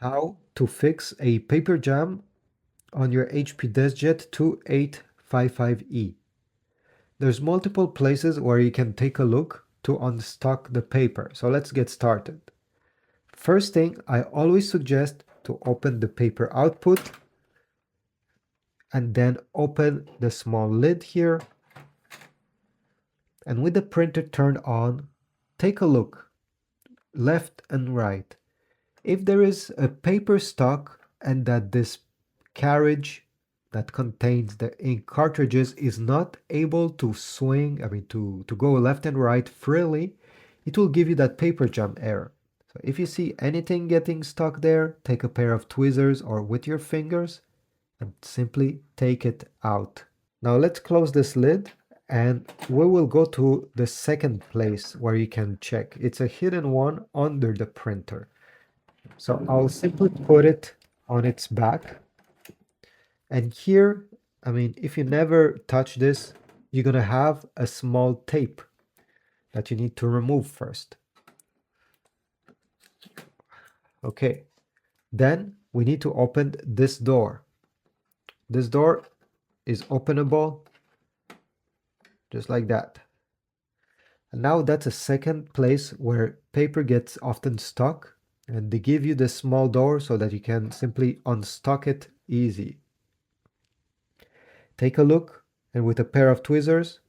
How to fix a paper jam on your HP DeskJet 2855E. There's multiple places where you can take a look to unstuck the paper. So let's get started. First thing, I always suggest to open the paper output and then open the small lid here. And with the printer turned on, take a look left and right. If there is a paper stuck and that this carriage that contains the ink cartridges is not able to swing, to go left and right freely, it will give you that paper jam error. So if you see anything getting stuck there, take a pair of tweezers or with your fingers and simply take it out. Now let's close this lid and we will go to the second place where you can check. It's a hidden one under the printer. So I'll simply put it on its back. And here, if you never touch this, you're going to have a small tape that you need to remove first. Okay, then we need to open this door. This door is openable just like that. And now that's a second place where paper gets often stuck, and they give you this small door so that you can simply unstuck it easy. Take a look and with a pair of tweezers,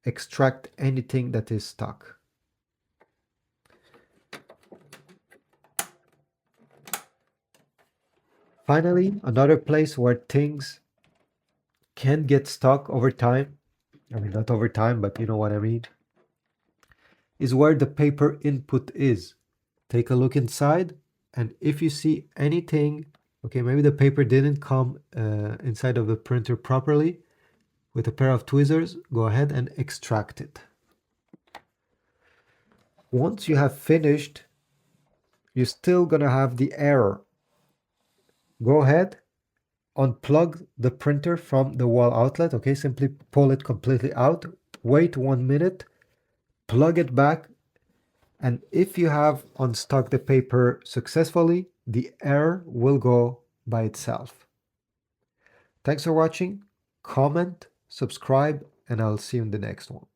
extract anything that is stuck. Finally, another place where things can get stuck over time, not over time, but you know what I mean, is where the paper input is. Take a look inside, and if you see anything, okay, maybe the paper didn't come inside of the printer properly, with a pair of tweezers, go ahead and extract it. Once you have finished, you're still gonna have the error. Go ahead, unplug the printer from the wall outlet, okay, simply pull it completely out, wait 1 minute, plug it back, and if you have unstuck the paper successfully, the error will go by itself. Thanks for watching, comment, subscribe, and I'll see you in the next one.